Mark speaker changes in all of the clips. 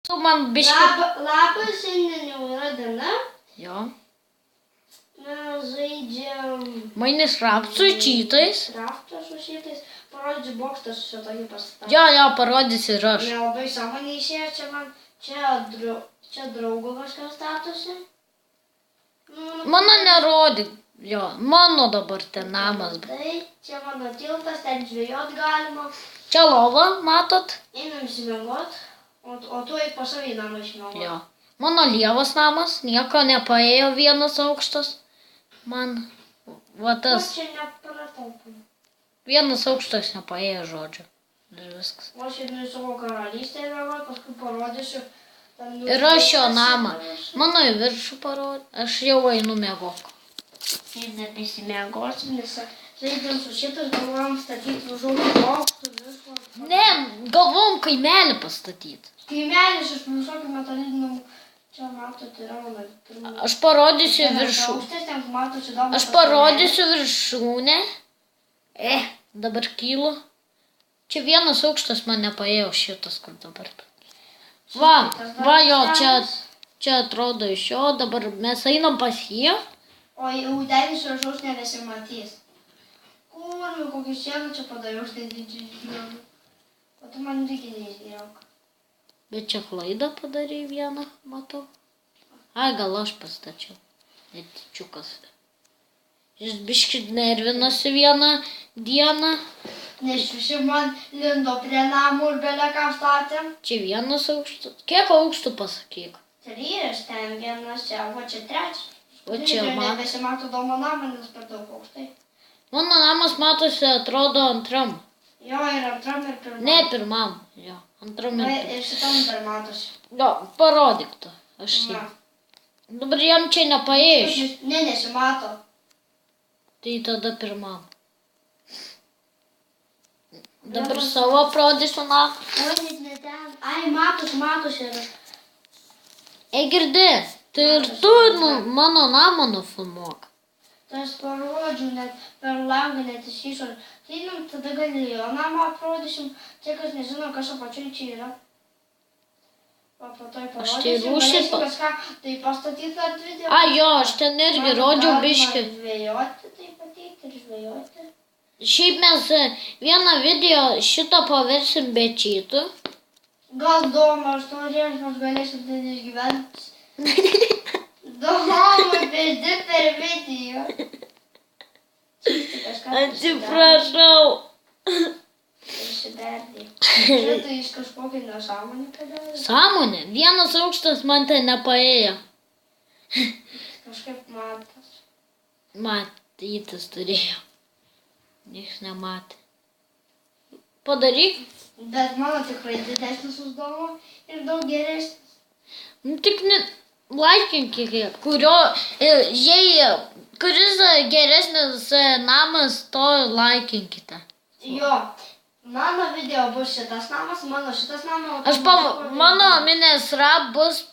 Speaker 1: Tu man biški...
Speaker 2: Labas, šiandien jau yra diena.
Speaker 1: Jo.
Speaker 2: Mes žaidžiam...
Speaker 1: Minecraft su čytais.
Speaker 2: Minecraftą su šitais. Parodžiu bokštą su šitokį pastatą.
Speaker 1: Jo, parodysiu ir aš.
Speaker 2: Nelabai sąmonė išėjo, čia man... Čia draugo kažkas statosi.
Speaker 1: Mano nerodyk. Jo, mano dabar ten namas.
Speaker 2: Tai, čia mano tiltas, ten žvejot galima.
Speaker 1: Čia lova, matot?
Speaker 2: Einam įsimiegot, o tu eik pas savį namą išmiegot.
Speaker 1: Jo. Mano lievas namas, nieko nepaėjo vienas aukštas. Man, va tas,
Speaker 2: O čia nepratalpam.
Speaker 1: vienas aukštas nepaėjo, žodžiu. Ir viskas.
Speaker 2: O aš einu į savo karalystę miegot, paskui parodysiu.
Speaker 1: Ir aš jo namą. Mano į viršų parodė. Aš jau einu miegok.
Speaker 2: Ir nebesimiegosim, nes žaidžiam su šitas, galvojam statyti užaugų bokštų, visko.
Speaker 1: Ne, galvom kaimelį pastatyti.
Speaker 2: Kaimelis iš visokių metalinių, čia matot, yra mano pirmų.
Speaker 1: Aš parodysiu viršų.
Speaker 2: Aukštas, ten matosi daug.
Speaker 1: Aš parodysiu viršūnę. Dabar kylu. Čia vienas aukštas man nepaėjo šitas, kur dabar. Va jo, čia atrodo iš jo, dabar mes einam pas jį.
Speaker 2: O jau ten iš viršaus nebesimatys. Kurmi, kokį sieną čia padariau, štai didžiai žiūrėjau. O tu man reikia neįžiūrėjau.
Speaker 1: Bet čia klaidą padarė vieną, matau. Ai, gal aš pastačiau. Netičiukas. Jis biškit nervinosi vieną dieną.
Speaker 2: Nes visi man lindo prie namų ir belė ką statėm.
Speaker 1: Čia vienas aukštas. Kiek aukštų pasakyk?
Speaker 2: 3, ten vienas čia, o čia 3.
Speaker 1: O čia man.
Speaker 2: Nebesimato domo namą, nes per daug aukštai.
Speaker 1: Mano namas matosi, atrodo antram.
Speaker 2: Jo, ir antram ir pirmam.
Speaker 1: Ne pirmam, jo. Antram ir pirmam.
Speaker 2: Ir šitam dar matosi.
Speaker 1: Jo, parodyk tu. Aš jį.
Speaker 2: Na.
Speaker 1: Dabar jam čia nepaėjo.
Speaker 2: Ne, nesimato.
Speaker 1: Tai tada pirmam. Dabar savo parodysiu na.
Speaker 2: Oi, net ne ten. Ai, matosi.
Speaker 1: Ei, girdi, tai ir tu mano namą nufilmuok.
Speaker 2: Tai aš parodžiu, net per langą, net iš išorės. Tai tada galėjo namą aprodysim. Čia kas nežino, kas apačioj čia yra. O po to parodysim, galėsim kažką tai pastatyti ar 2 dienas.
Speaker 1: Ai, jo, aš ten irgi rodžiau biškį.
Speaker 2: Žvejoti, taip ateit ir žvejoti.
Speaker 1: Šiaip mes vieną video šitą paversim be čytų.
Speaker 2: Gal Doma 8 mes galėsim ten išgyventi. Doma, bėdi per video.
Speaker 1: Atsiprašau.
Speaker 2: Išsiderdė. Čia tai iš kažkokį nesąmonį padarė.
Speaker 1: Sąmonė, vienas aukštas man ten nepaėjo.
Speaker 2: Kažkaip matas.
Speaker 1: Matytis turėjo. Niekas nematė. Padaryk.
Speaker 2: Bet mano tikrai didesnis už Domą ir daug geresnis.
Speaker 1: Nu tik laikinkite, kuris geresnis namas, to laikinkite.
Speaker 2: Jo, mano video bus šitas namas, mano šitas namas.
Speaker 1: Mano Minecraft bus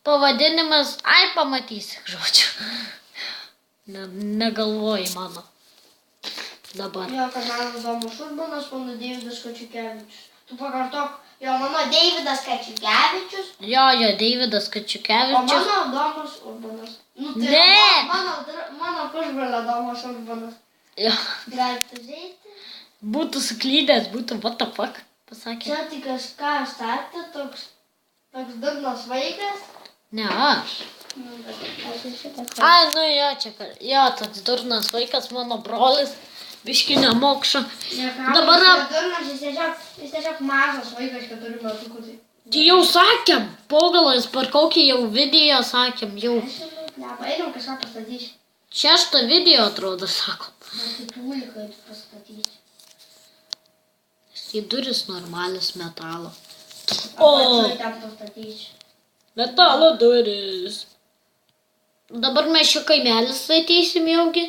Speaker 1: pavadinimas, ai pamatysi, žodžiu. Negalvoji mano. Dabar.
Speaker 2: Jo, kad mano Domas Šurbanas, mano Deividas Kačiukevičius. Tu pakartok, jo, mano Deividas Kačiukevičius.
Speaker 1: Jo, Deividas Kačiukevičius.
Speaker 2: O mano Domas Urbanas. Nu, tai
Speaker 1: ne!
Speaker 2: Mano pusbrolio Domas Urbanas.
Speaker 1: Jo.
Speaker 2: Galite žiūrėti.
Speaker 1: Būtų suklydęs, būtų what the fuck, pasakė.
Speaker 2: Čia tik kažką statė, toks durnas vaikas.
Speaker 1: Ne, aš.
Speaker 2: Nu, bet aš šitą.
Speaker 1: Ai, nu jo, jo, toks durnas vaikas, mano brolis. Biški nemokša.
Speaker 2: Dabar durnas, jis tiesiog mažas vaikas, 4 metukų.
Speaker 1: Tai jau sakėm, pogalas per kokį jau video sakėm, jau.
Speaker 2: Einam kažką pastatysi.
Speaker 1: 6 video atrodo, sakom.
Speaker 2: Tai pūlikai tu pastatysi.
Speaker 1: Tai duris normalis metalo.
Speaker 2: Apačioj ten pastatysi.
Speaker 1: Metalo duris. Dabar mes šio kaimelį statysim jaugi.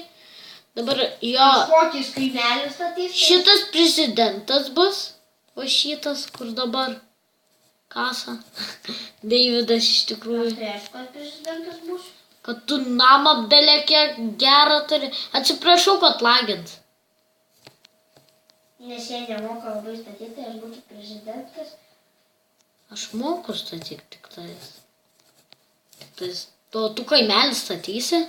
Speaker 1: Dabar jo.
Speaker 2: Kokis kaimelis statysi?
Speaker 1: Šitas prezidentas bus. O šitas, kur dabar kasa. Deividas iš tikrųjų.
Speaker 2: Tai aišku, kad prezidentas bus.
Speaker 1: Kad tu namą belekė gerą turi. Atsiprašau, kad lagins.
Speaker 2: Nes jie nemoka labai statyti, aš būčiau prezidentas.
Speaker 1: Aš moku statyti tik tais. Tu kaimelį statysi?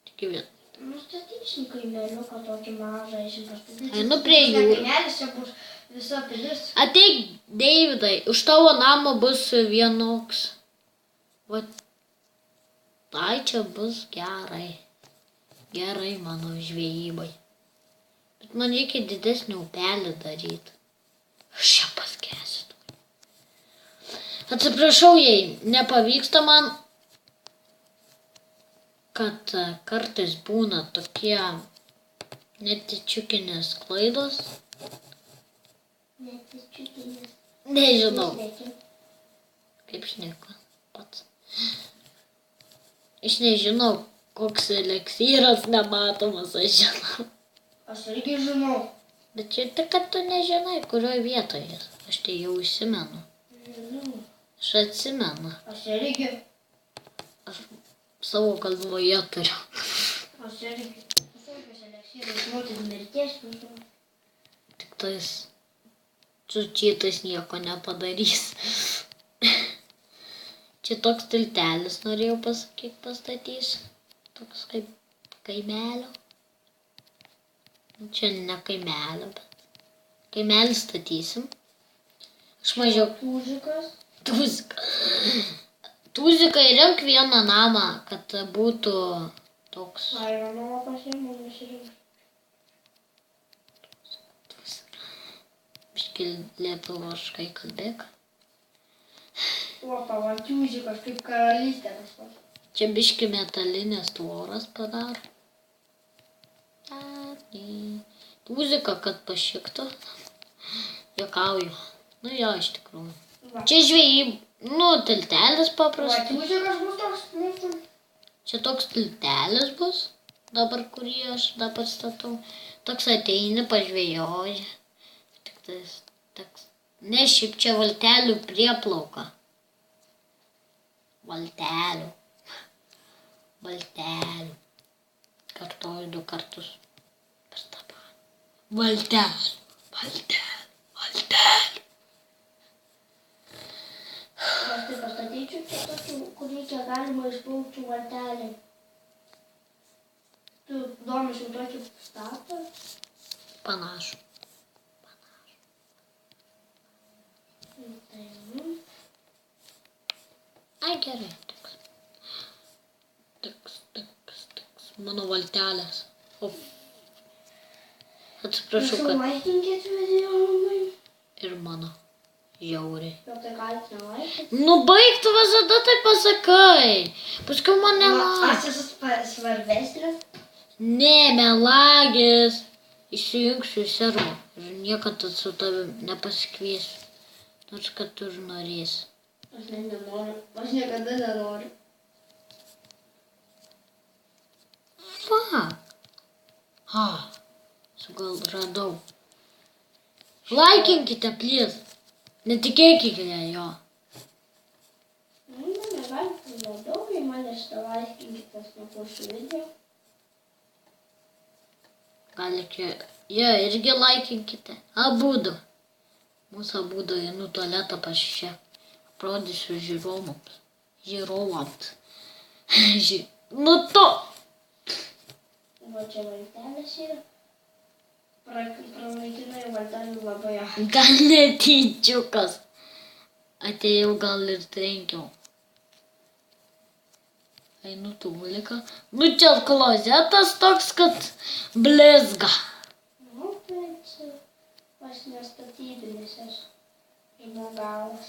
Speaker 1: Tik vien.
Speaker 2: Nustatysim kaimeliuką tokį mažą, pastatyti.
Speaker 1: Einu prie jūros.
Speaker 2: Kaimelis čia bus visa pilis.
Speaker 1: Ateik, Deividai, už tavo namą bus vienoks. Va, tai čia bus gerai. Gerai mano žvejybai. Bet man reikia didesnį upelį daryti. Aš čia paskęsiu. Atsiprašau, jei nepavyksta man, kad kartais būna tokie netičiukinės klaidos.
Speaker 2: Netičiukinės.
Speaker 1: Nežinau. Kaip šneku pats. Aš nežinau, koks eleksyras nematomas, aš žinau.
Speaker 2: Aš irgi žinau.
Speaker 1: Bet čia tik, kad tu nežinai, kurioje vietoje jis. Aš tai jau įsimenu.
Speaker 2: Žinau.
Speaker 1: Aš atsimenu.
Speaker 2: Aš irgi.
Speaker 1: Aš savo galvoje turiu.
Speaker 2: Aš irgi. Visokios eleksyrai žinoti mirties.
Speaker 1: Tik tais su čitais nieko nepadarys. Čia toks tiltelis norėjau pasakyti, pastatysiu. Toks kaip kaimelio. Čia ne kaimelio, bet kaimelį statysim. Aš mažiau...
Speaker 2: Tūžikas.
Speaker 1: Tūziką įrink vieną namą, kad būtų toks...
Speaker 2: Aironova pasiėmė, nusirink.
Speaker 1: Biški lietuviškai kalbėk.
Speaker 2: Opa, va, tūžikas kaip karalystė kažkas.
Speaker 1: Čia biški metalinės tvoras padaro. Tūzika, kad pašiktų. Juokauju. Nu jo, iš tikrųjų.
Speaker 2: Va.
Speaker 1: Čia žvejyb, tiltelis
Speaker 2: Va,
Speaker 1: paprastai.
Speaker 2: tūžikas bus toks mūsų.
Speaker 1: Čia toks tiltelis bus, dabar kurį aš dabar statau. Toks ateini, pažvejoji. Tik tais, toks. Ne, šiaip čia valtelių prieplauka. Valtelių. Kartoju 2 kartus. Per tą patį. Valtelių.
Speaker 2: Aš tai pastatyčiau čia tokių, kur reikia galima išplaukti valtelį. Tu domišiau tokį statą.
Speaker 1: Panašu.
Speaker 2: Tai,
Speaker 1: Ai, gerai. Tiks. Mano valtelės. O. Atsiprašau,
Speaker 2: Prašau,
Speaker 1: kad...
Speaker 2: laikinkit videomai.
Speaker 1: Ir mano. Žiauriai.
Speaker 2: Jau tai galite nelaikyti.
Speaker 1: Nu baig, tu visada tai pasakai. Paskui man nelaik.
Speaker 2: Aš esu svarbesnis.
Speaker 1: Ne, melagis. Įsijungsiu į servą. Ir niekada su tavim nepasikviesiu. Nors kad tu ir norėsi.
Speaker 2: Aš nenoriu. Aš niekada nenoriu.
Speaker 1: Gal radau. Laikinkite, please. Netikėkite jo.
Speaker 2: Negalite labiau, jei mane šitą laikinkite, aš neklausiu video.
Speaker 1: Galite, irgi laikinkite. Abudu. Mūsų abudu einu tualetą pašičia. Parodysiu žiūrovams. Nu to.
Speaker 2: Va čia valtelės yra. Pramaitinai valtelių labai.
Speaker 1: Gal netyčiukas. Atėjau gal ir trenkiau. Einu tūliką. Nu čia klozetas toks, kad blizga.
Speaker 2: Nu tai čia aš nestatybinis esu. Žmogalas.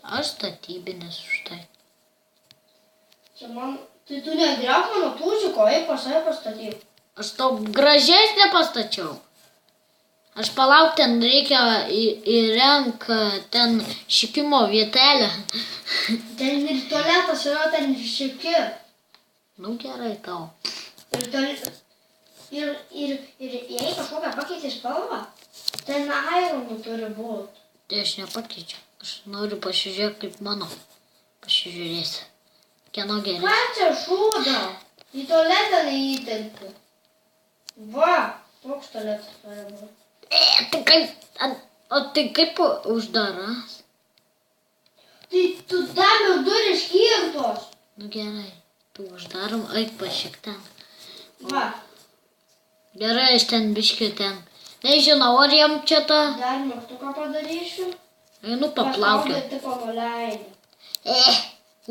Speaker 1: Aš statybinis už tai.
Speaker 2: Čia man... Tai tu negriauk mano tūžiko, eik pas save pastatyk.
Speaker 1: Aš tau gražesnę pastačiau. Aš palauk, ten reikia įrenk ten šikimo vietelę.
Speaker 2: Ten ir tualetas yra, ten šiki.
Speaker 1: Nu gerai tau.
Speaker 2: Ir jei kažkokią pakeitė spalvą, ten aironų turi būti.
Speaker 1: Tai aš nepakeičiu. Aš noriu pasižiūrėti kaip mano. Pasižiūrėsi. Kieno geriau.
Speaker 2: Ką čia šūda? Į tualetą neįtelpi. Va, toks tualetas turi būti.
Speaker 1: Tai kaip... O tai kaip uždaras?
Speaker 2: Tai tu tam jau durys skirtos.
Speaker 1: Nu gerai, tu uždarom, eik pašik ten.
Speaker 2: Va,
Speaker 1: Gerai, aš ten biškiu ten. Nežinau, ar jam čia tą...
Speaker 2: dar mygtuką padarysiu.
Speaker 1: Einu paplaukiu.
Speaker 2: Paspaudai tipo nuleidai.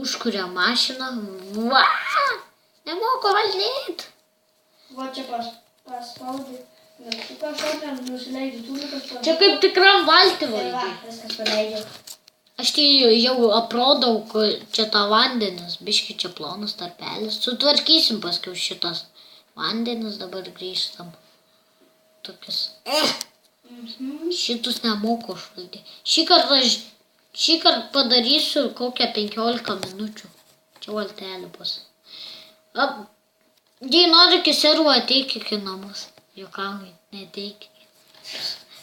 Speaker 1: Užkuria mašiną. Va! Nemoku valdyti.
Speaker 2: Va čia paspaudai mygtuką, šokiam nusileidai tūlikas.
Speaker 1: Čia kaip tikram valti
Speaker 2: Tai va,
Speaker 1: valdai.
Speaker 2: viskas paleidžiau.
Speaker 1: Aš tai jau aprodau, čia tą vandenis. Biški čia plonas tarpelis. Sutvarkysim paskiau šitas vandenis, dabar grįžtam. Tokius. Šitus nemoku užvaldyti. Šį kartą padarysiu kokią 15 minučių. Čia valtelė bus. Jei nori kiserų, ateik iki namus. Juokauji, neteik.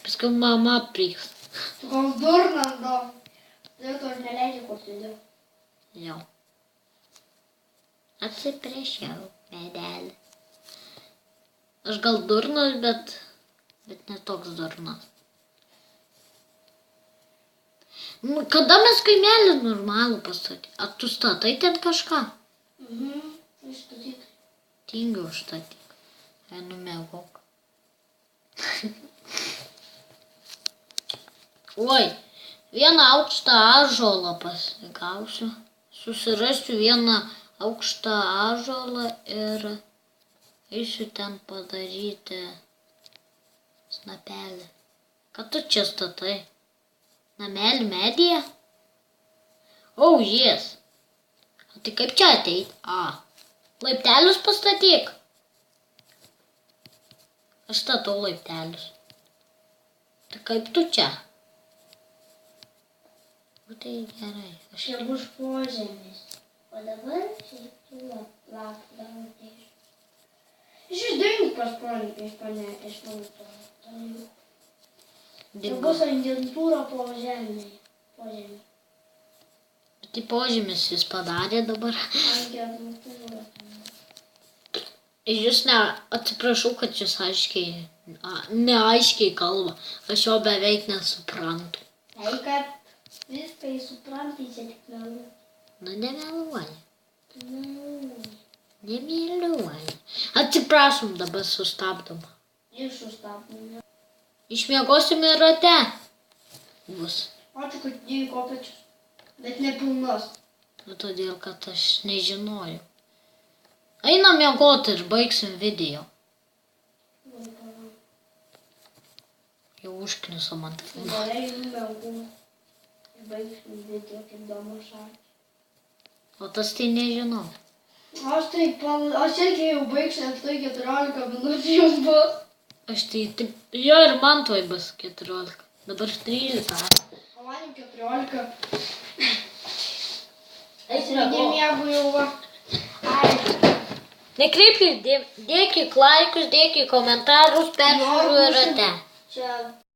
Speaker 1: Paskui mama priks.
Speaker 2: Tu koks durnas daug. Dėl to aš neleidžiu kur sėdėjau.
Speaker 1: Jau. Atsiprašiau, medelį. Aš gal durnas, bet ne toks durnas. Kada mes kaimelį normalų pastatyti? Ar tu statai ten kažką?
Speaker 2: Išstatyk.
Speaker 1: Tingiu užstatyk. Einu miegok. Oi, vieną aukštą ąžuolą pasigausiu. Susirasiu vieną aukštą ąžuolą ir eisiu ten padaryti snapelį. Ką tu čia statai? Namelį medyje? Yes. O tai kaip čia ateit? Laiptelius pastatyk. Aš statau laiptelius. Tai kaip tu čia? Tai gerai.
Speaker 2: Čia bus požemis. O dabar šitų lapų dėsiu. Išdink iš mano to. Tai bus agentūra požemį.
Speaker 1: Tai požemis jis padarė dabar.
Speaker 2: Agentūra.
Speaker 1: Jūs atsiprašau, kad jūs neaiškiai kalba. Aš jo beveik nesuprantu.
Speaker 2: Tai kad viską suprantai, čia tik meluoji.
Speaker 1: Nu, nemeluoji. Nemeluoji. Atsiprašom, dabar sustabdom.
Speaker 2: Ir sustabdom.
Speaker 1: Išmiegosime rate. Bus.
Speaker 2: Ačiū, kad dėjai kopečius. Bet nepilnas.
Speaker 1: Nu, todėl, kad aš nežinojau. Einam miegoti ir baigsim video. Jau užkniso man.
Speaker 2: Gerai, miegų. Ir baigsim video kaip domašakį.
Speaker 1: O tas tai nežinau.
Speaker 2: Aš irgi jau baigsiu, nes tai 14 minučių jau bus.
Speaker 1: Aš tai taip, jo ir man tuoj bus 14. Dabar 13.
Speaker 2: O man jau 14.
Speaker 1: Eis
Speaker 2: Nemiegu jau va. Ai.
Speaker 1: Nekreipkit, dėkit laikus, dėkit komentarus, peržiūrų rate.
Speaker 2: Čia